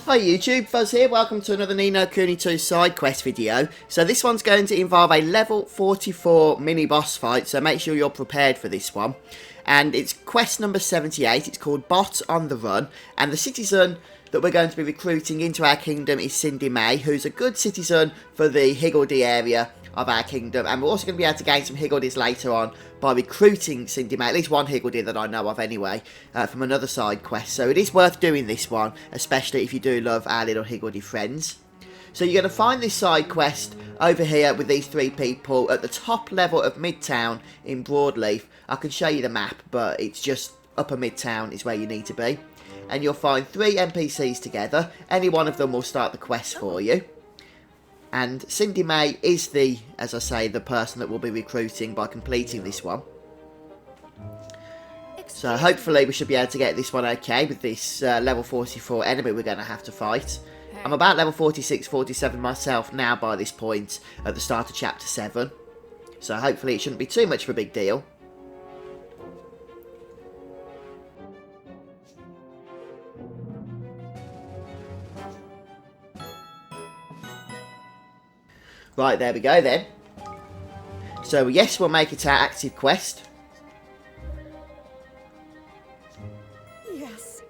Hi YouTube, Fuzz here, welcome to another No Kuni II side quest video. So this one's going to involve a level 44 mini boss fight, so make sure you're prepared for this one. And it's quest number 78, it's called Bot on the Run, and the citizen that we're going to be recruiting into our kingdom is Cindy May, who's a good citizen for the Higgledy area of our kingdom, and we're also going to be able to gain some Higgledies later on by recruiting Cindy May, at least one Higgledy that I know of anyway, from another side quest. So it is worth doing this one, especially if you do love our little Higgledy friends. So you're going to find this side quest over here with these three people at the top level of Midtown in Broadleaf. I can show you the map, but it's just upper Midtown is where you need to be. And you'll find three NPCs together. Any one of them will start the quest for you. And Cindy May is as I say, the person that we'll be recruiting by completing this one. So hopefully we should be able to get this one okay with this level 44 enemy we're going to have to fight. I'm about level 46, 47 myself now by this point at the start of chapter 7. So hopefully it shouldn't be too much of a big deal. Right, there we go then. So yes, we'll make it our active quest. Yes.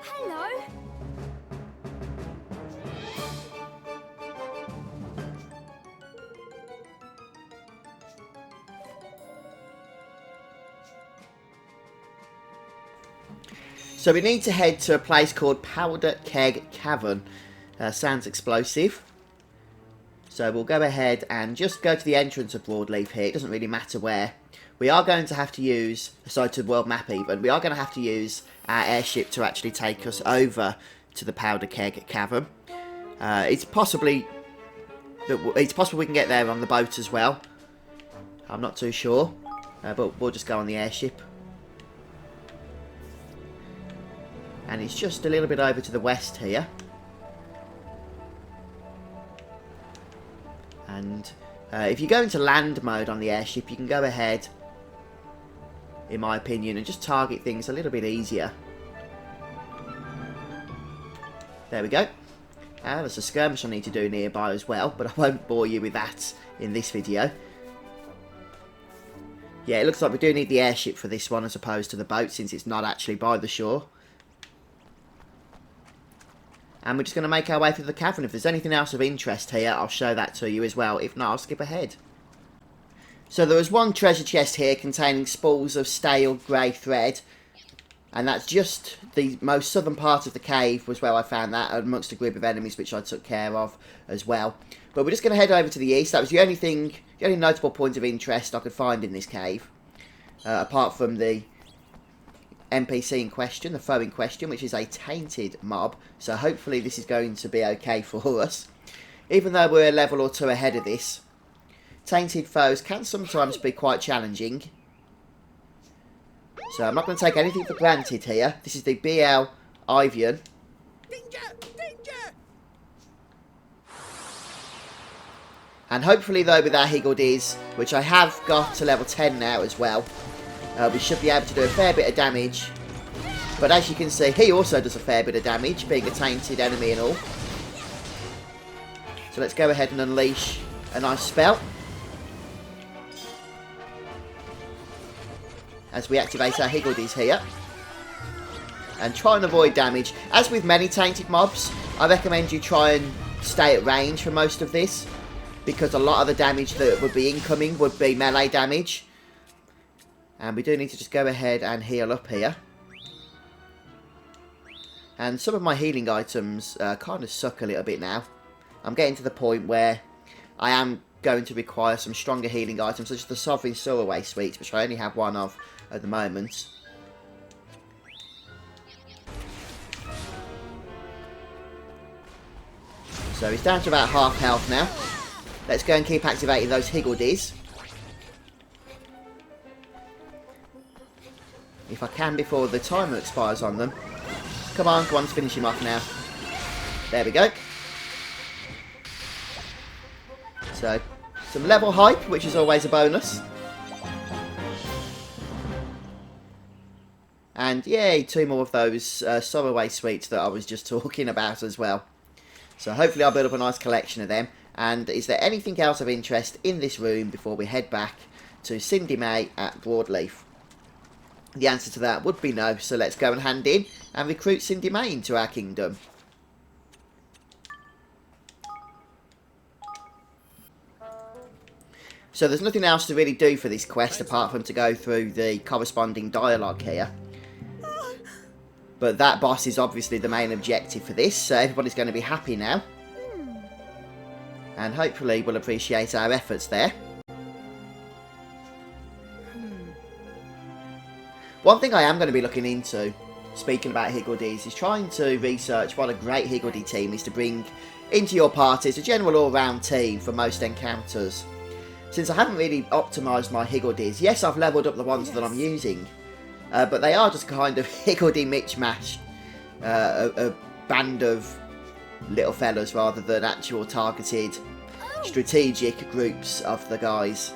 Hello. So we need to head to a place called Powder Keg Cavern. Sounds explosive. So we'll go ahead and just go to the entrance of Broadleaf here. It doesn't really matter where. We are going to have to use, sorry, to the world map even, we are going to have to use our airship to actually take us over to the Powder Keg Cavern. It's possible we can get there on the boat as well. I'm not too sure, but we'll just go on the airship. And it's just a little bit over to the west here. And if you go into land mode on the airship, you can go ahead, in my opinion, and just target things a little bit easier. There we go. There's a skirmish I need to do nearby as well, but I won't bore you with that in this video. Yeah, it looks like we do need the airship for this one as opposed to the boat, since it's not actually by the shore. And we're just going to make our way through the cavern. If there's anything else of interest here, I'll show that to you as well. If not, I'll skip ahead. So there was one treasure chest here containing spools of stale grey thread. And that's just the most southern part of the cave was where I found that, amongst a group of enemies which I took care of as well. But we're just going to head over to the east. That was the only notable point of interest I could find in this cave. Apart from the NPC in question, the foe in question, which is a Tainted mob. So hopefully this is going to be okay for us. Even though we're a level or two ahead of this, Tainted foes can sometimes be quite challenging. So I'm not going to take anything for granted here. This is the BL Ivian. And hopefully though with our Higgledies, which I have got to level 10 now as well, we should be able to do a fair bit of damage. But as you can see, he also does a fair bit of damage, being a tainted enemy and all. So let's go ahead and unleash a nice spell. As we activate our Higgledies here. And try and avoid damage. As with many tainted mobs, I recommend you try and stay at range for most of this. Because a lot of the damage that would be incoming would be melee damage. And we do need to just go ahead and heal up here. And some of my healing items kind of suck a little bit now. I'm getting to the point where I am going to require some stronger healing items, such as the Sovereign Soarway Suite, which I only have one of at the moment. So he's down to about half health now. Let's go and keep activating those Higgledies. If I can before the timer expires on them. Come on, let's finish him off now. There we go. So, some level hype, which is always a bonus. And yay, 2 more of those Sorroway sweets that I was just talking about as well. So hopefully I'll build up a nice collection of them. And is there anything else of interest in this room before we head back to Cindy May at Broadleaf? The answer to that would be no, so let's go and hand in and recruit Cindy May into our kingdom. So there's nothing else to really do for this quest apart from to go through the corresponding dialogue here. But that boss is obviously the main objective for this, so everybody's going to be happy now. And hopefully will appreciate our efforts there. One thing I am going to be looking into, speaking about Higgledies, is trying to research what a great Higgledy team is to bring into your party as a general all-round team for most encounters. Since I haven't really optimised my Higgledies, yes, I've levelled up the ones that I'm using, but they are just kind of Higgledy mitch-mash, a band of little fellas rather than actual targeted strategic groups of the guys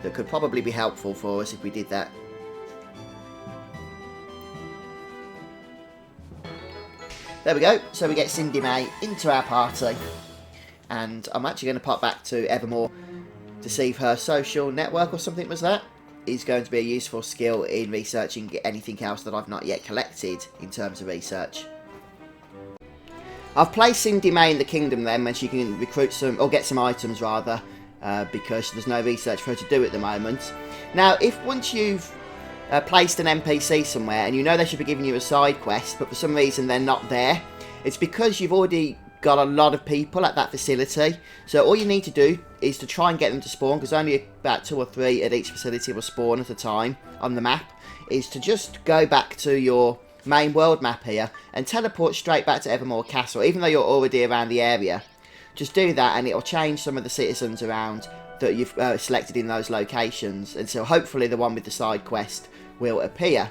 that could probably be helpful for us if we did that. There we go, so we get Cindy May into our party, and I'm actually going to pop back to Evermore to see if her social network or something was that is going to be a useful skill in researching anything else that I've not yet collected in terms of research. I've placed Cindy May in the kingdom then, when she can recruit some, or get some items rather, because there's no research for her to do at the moment. Now, if once you've placed an NPC somewhere and you know they should be giving you a side quest, but for some reason they're not there, it's because you've already got a lot of people at that facility. So all you need to do is to try and get them to spawn, because only about 2 or 3 at each facility will spawn at a time on the map, is to just go back to your main world map here and teleport straight back to Evermore Castle, even though you're already around the area. Just do that and it'll change some of the citizens around that you've selected in those locations, and so hopefully the one with the side quest will appear.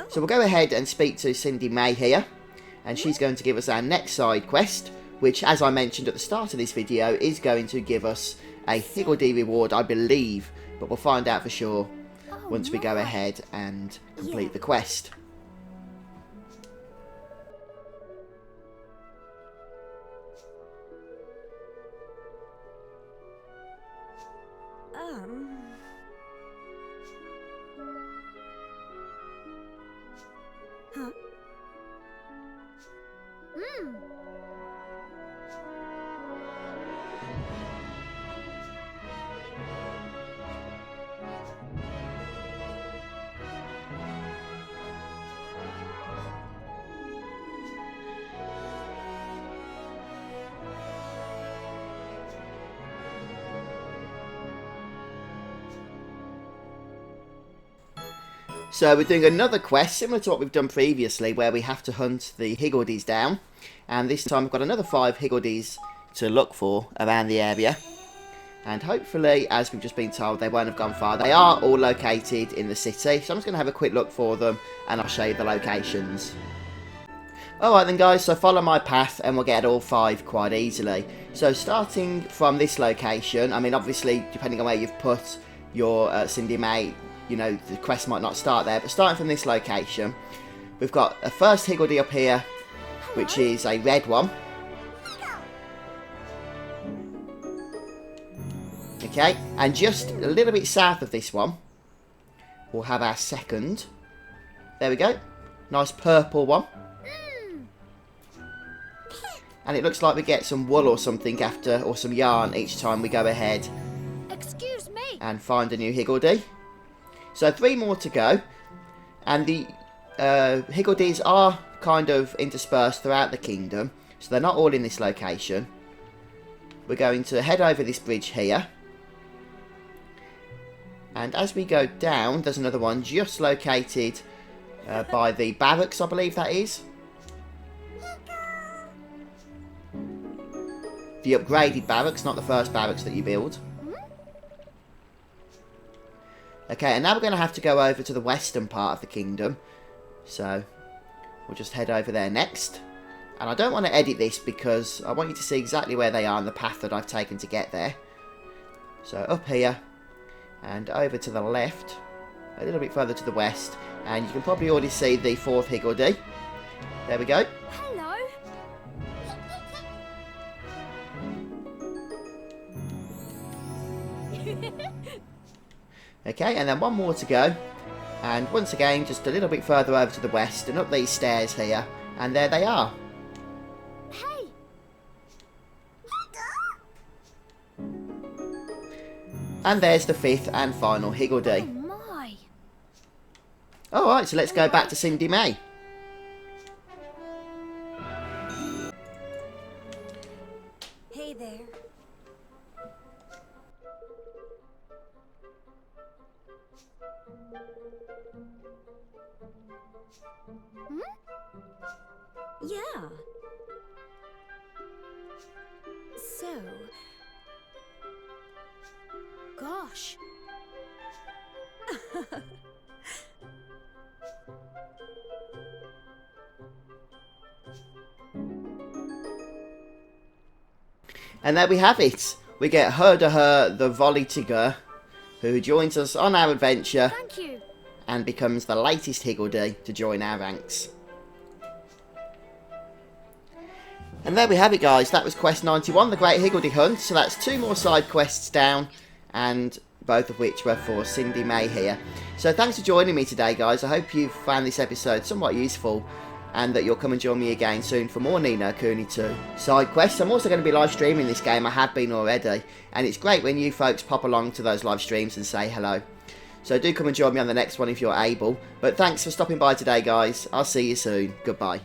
So we'll go ahead and speak to Cindy May here, and she's going to give us our next side quest, which, as I mentioned at the start of this video, is going to give us a Higgledy reward, I believe, but we'll find out for sure once we go ahead and complete the quest. So we're doing another quest similar to what we've done previously, where we have to hunt the Higgledies down, and this time we've got another 5 Higgledies to look for around the area, and hopefully, as we've just been told, they won't have gone far. They are all located in the city, so I'm just going to have a quick look for them and I'll show you the locations. Alright then guys, so follow my path and we'll get all 5 quite easily. So starting from this location, I mean obviously depending on where you've put your Cindy May, you know, the quest might not start there, but starting from this location, we've got a first Higgledy up here, which is a red one. Okay, and just a little bit south of this one, we'll have our second. There we go. Nice purple one. And it looks like we get some wool or something after, or some yarn each time we go ahead. Excuse me. And find a new Higgledy. So 3 more to go, and the Higgledies are kind of interspersed throughout the kingdom, so they're not all in this location. We're going to head over this bridge here, and as we go down, there's another one just located by the barracks, I believe that is. the upgraded barracks, not the first barracks that you build. Okay, and now we're going to have to go over to the western part of the kingdom. So, we'll just head over there next. And I don't want to edit this because I want you to see exactly where they are and the path that I've taken to get there. So, up here, and over to the left, a little bit further to the west. And you can probably already see the 4th Higgledy. There we go. Hello. Okay, and then one more to go. And once again, just a little bit further over to the west and up these stairs here. And there they are. Hey. And there's the 5th and final Higgledy. Oh my. Alright, so let's go back to Cindy May. Hey there. Yeah. So. Gosh. And there we have it. We get Herder the Volitiger, who joins us on our adventure Thank you. and becomes the latest Higgledy to join our ranks. And there we have it, guys. That was quest 91, the Great Higgledy Hunt. So that's 2 more side quests down, and both of which were for Cindy May here. So thanks for joining me today, guys. I hope you found this episode somewhat useful, and that you'll come and join me again soon for more Ni no Kuni 2 side quests. I'm also going to be live streaming this game. I have been already, and it's great when you folks pop along to those live streams and say hello. So do come and join me on the next one if you're able. But thanks for stopping by today, guys. I'll see you soon. Goodbye.